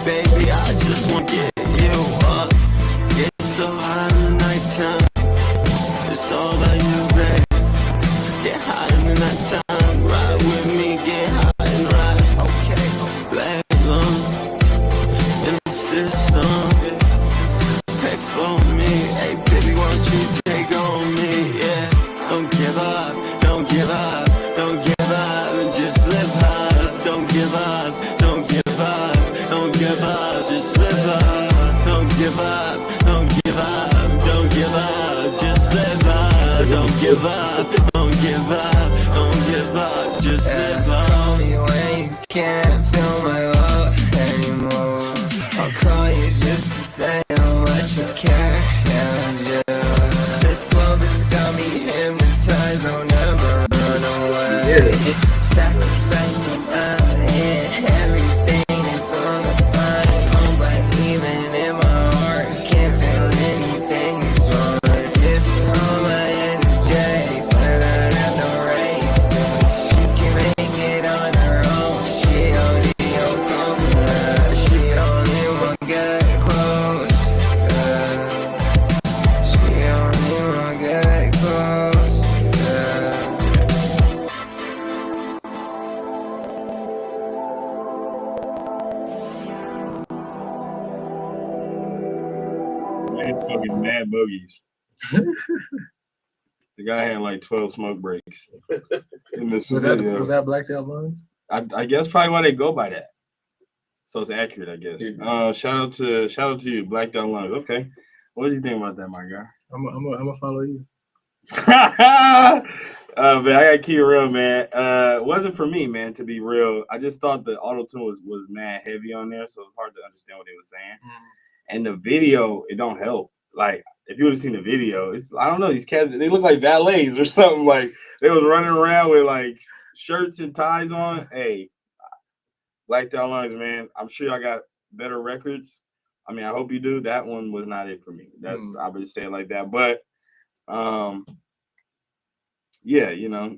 [SPEAKER 5] baby. I just wanna get you up, get so high in the nighttime. It's all about you, babe. Get high in the nighttime, ride with me, get high and ride. Okay, black lung in the system. Pay for me, hey baby, why don't you take on me? Yeah, don't give up, don't give up, don't give up, just live up. Don't give up, don't give up, don't give up, just live up.
[SPEAKER 9] Sacrificing everything that's on the line. But even in my heart, can't feel anything is wrong. If all my energies, I got no race. She can make it on her own. She only come she only want get close. She only want get close.
[SPEAKER 3] Man, smoking mad boogies. The guy had like 12 smoke breaks in this video.
[SPEAKER 2] Was that Blacked Out Lungs?
[SPEAKER 3] I guess probably why they go by that. So it's accurate, I guess. Shout out to you, Blacked Out Lungs. Okay. What do you think about that, my guy?
[SPEAKER 2] I'm gonna follow you.
[SPEAKER 3] Man, I gotta keep it real, man. It wasn't for me, man, to be real. I just thought the auto-tune was mad heavy on there, so it's hard to understand what they were saying. And the video, it don't help. Like, if you would have seen the video, it's, I don't know, these cats, they look like valets or something. Like, they was running around with, like, shirts and ties on. Hey, Blacked Out Lungs, man. I'm sure y'all got better records. I mean, I hope you do. That one was not it for me. That's I would say it like that. But, yeah, you know,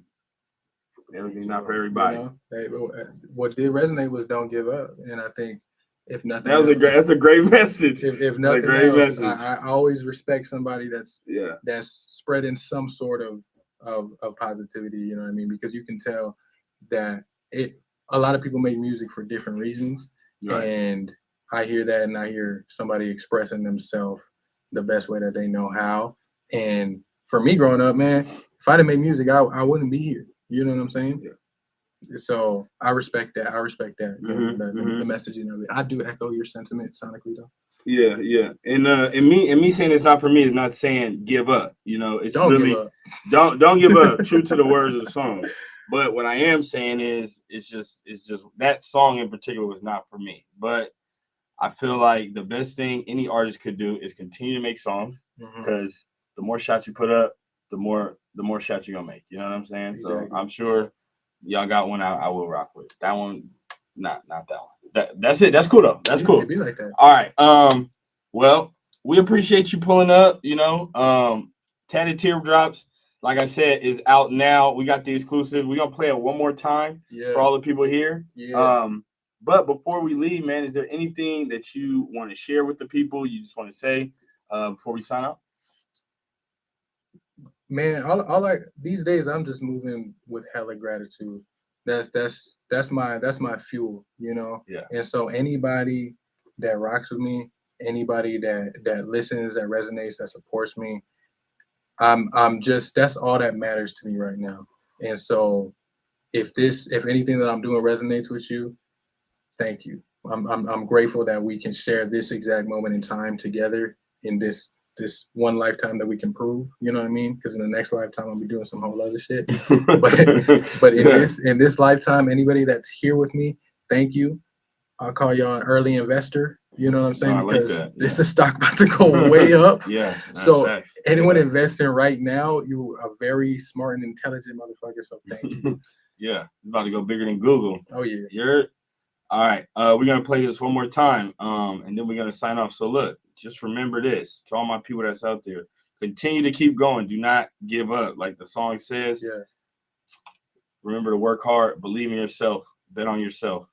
[SPEAKER 3] everything's not for everybody.
[SPEAKER 2] You know, what did resonate was don't give up. And I think if nothing
[SPEAKER 3] that's a great message.
[SPEAKER 2] If nothing else, I always respect somebody that's spreading some sort of positivity, you know what I mean? Because you can tell that a lot of people make music for different reasons. Right. And I hear that, and I hear somebody expressing themselves the best way that they know how. And for me growing up, man, if I didn't make music, I wouldn't be here. You know what I'm saying? Yeah. So I respect that. The messaging of it. I do echo your sentiment sonically, though. Yeah, yeah. And me saying it's not for me is not saying give up. You know, it's don't really don't give up. True to the words of the song. But what I am saying is it's just that song in particular was not for me. But I feel like the best thing any artist could do is continue to make songs, because the more shots you put up, the more shots you're gonna make. You know what I'm saying? Exactly. So I'm sure y'all got one I will rock with. That one, not that one. That's it. That's cool though. That's cool. Be like that. All right. Well, we appreciate you pulling up. You know, Tatted Teardrops, like I said, is out now. We got the exclusive. We're gonna play it one more time for all the people here. Yeah. But before we leave, man, is there anything that you want to share with the people? You just want to say before we sign out? Man, all like these days, I'm just moving with hella gratitude. That's my fuel, you know. Yeah. And so anybody that rocks with me, anybody that listens, that resonates, that supports me, I'm just, that's all that matters to me right now. And so if anything that I'm doing resonates with you, thank you. I'm grateful that we can share this exact moment in time together in this one lifetime that we can prove, you know what I mean? Because in the next lifetime, I'll be doing some whole other shit. but in this lifetime, anybody that's here with me, thank you. I'll call y'all an early investor. You know what I'm saying? Because like the stock about to go way up. Yeah. So facts. Anyone investing right now, you are a very smart and intelligent motherfucker. So thank you. Yeah, it's about to go bigger than Google. Oh yeah. All right. We're gonna play this one more time, and then we're gonna sign off. So look, just remember this to all my people that's out there: continue to keep going. Do not give up, like the song says. Yeah. Remember to work hard, believe in yourself, bet on yourself.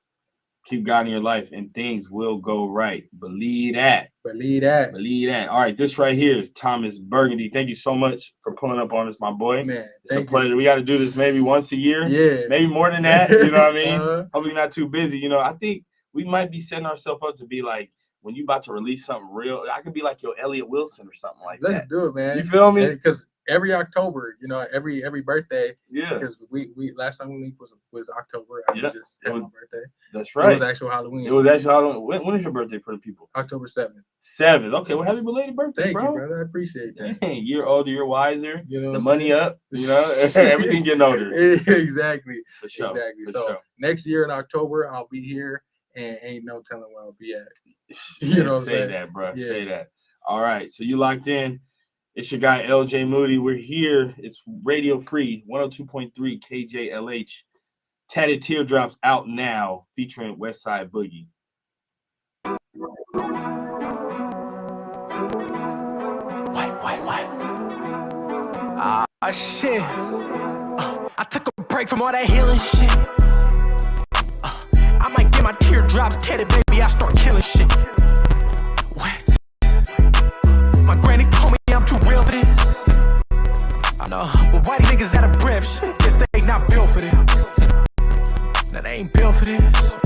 [SPEAKER 2] Keep God in your life, and things will go right. Believe that. Believe that. Believe that. All right, this right here is Thomas Burgundy. Thank you so much for pulling up on us, my boy. Man, it's a pleasure. We got to do this maybe once a year. Yeah. Maybe more than that. You know what I mean? Hopefully not too busy. You know, I think we might be setting ourselves up to be like, when you about to release something real, I could be like your Elliot Wilson or something like that. Let's do it, man. You feel me? Because every October, you know, every birthday. Yeah. Because we last time we linked was October. It was my birthday. That's right. It was actual Halloween. It was actual Halloween. When is your birthday for the people? October 7th. 7th. Okay. Well, happy belated birthday, Thank you, brother. I appreciate that. Dang, you're older, you're wiser. You know, the money up. You know, everything getting older. Exactly. For sure. Exactly. So next year in October, I'll be here, and ain't no telling where I'll be at. You know, say that, bro. Yeah. Say that. All right. So you locked in.
[SPEAKER 3] It's your guy LJ Moody. We're here. It's radio free, 102.3 KJLH. Tatted Teardrops out now, featuring Westside Boogie.
[SPEAKER 5] Wait. Shit. I took a break from all that healing shit. I might get my teardrops tatted, baby. I start killing shit. What? My granny told me I'm too real for this. I know, but why these niggas out of breath? Shit, guess they not built for this. Nah, they ain't built for this.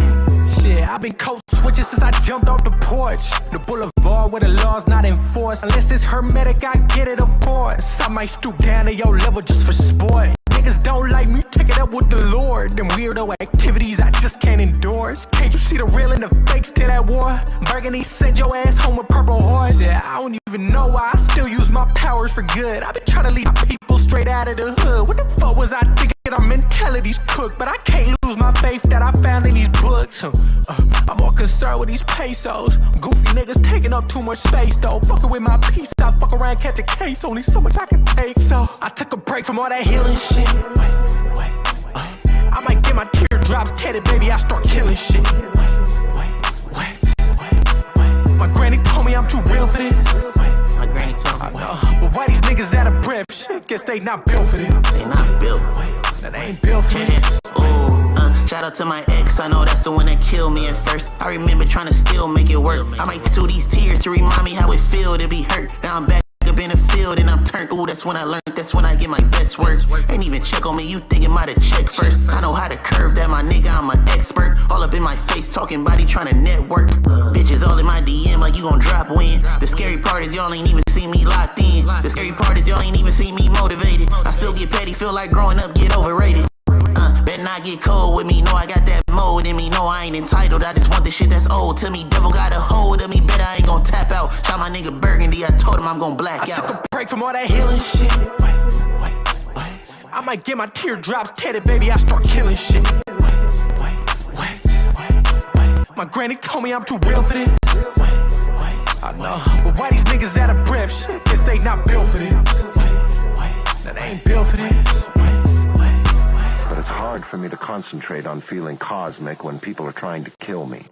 [SPEAKER 5] Shit, I've been code switching since I jumped off the porch. The boulevard where the law's not enforced. Unless it's hermetic, I get it, of course. I might stoop down to your level just for sport. Niggas don't like me, take it up with the Lord. Them weirdo activities I just can't endorse. Can't you see the real and the fakes to that war? Burgundy send your ass home with purple hearts. Yeah, I don't even know why I still use my powers for good. I've been trying to lead people straight out of the hood. What the fuck was I thinking? Our mentality's cooked, but I can't lose my faith that I found in these books. I'm more concerned with these pesos. Goofy niggas taking up too much space though. Fucking with my peace, I fuck around, catch a case. Only so much I can take, so I took a break from all that healing shit. I might get my teardrops tatted, baby. I start killing shit. My granny told me I'm too real for this.
[SPEAKER 4] My granny told me.
[SPEAKER 5] I know, but why these niggas out of breath? Shit, guess they not built for this.
[SPEAKER 4] They not built.
[SPEAKER 5] That ain't built for this.
[SPEAKER 4] Shout out to my ex, I know that's the one that killed me at first. I remember trying to still make it work. I might do these tears to remind me how it feel to be hurt. Now I'm back up in the field and I'm turned. Ooh, that's when I learned, that's when I get my best work. Ain't even check on me, you think it might have checked first. I know how to curve that, my nigga, I'm an expert. All up in my face, talking body, trying to network. Bitches all in my DM like you gon' drop when. The scary part is y'all ain't even see me locked in. The scary part is y'all ain't even see me motivated. I still get petty, feel like growing up, get overrated. Better not get cold with me, know I got that mode in me. Know I ain't entitled, I just want the shit that's old to me. Devil got a hold of me, bet I ain't gon' tap out. Shot my nigga Burgundy, I told him I'm gon' black out.
[SPEAKER 5] I took a break from all that healing shit. I might get my teardrops tatted, baby. I start killing shit. My granny told me I'm too real for this. I know, but why these niggas out of breath? Shit, guess they not built for this. Nah, they ain't built for this.
[SPEAKER 6] But it's hard for me to concentrate on feeling cosmic when people are trying to kill me.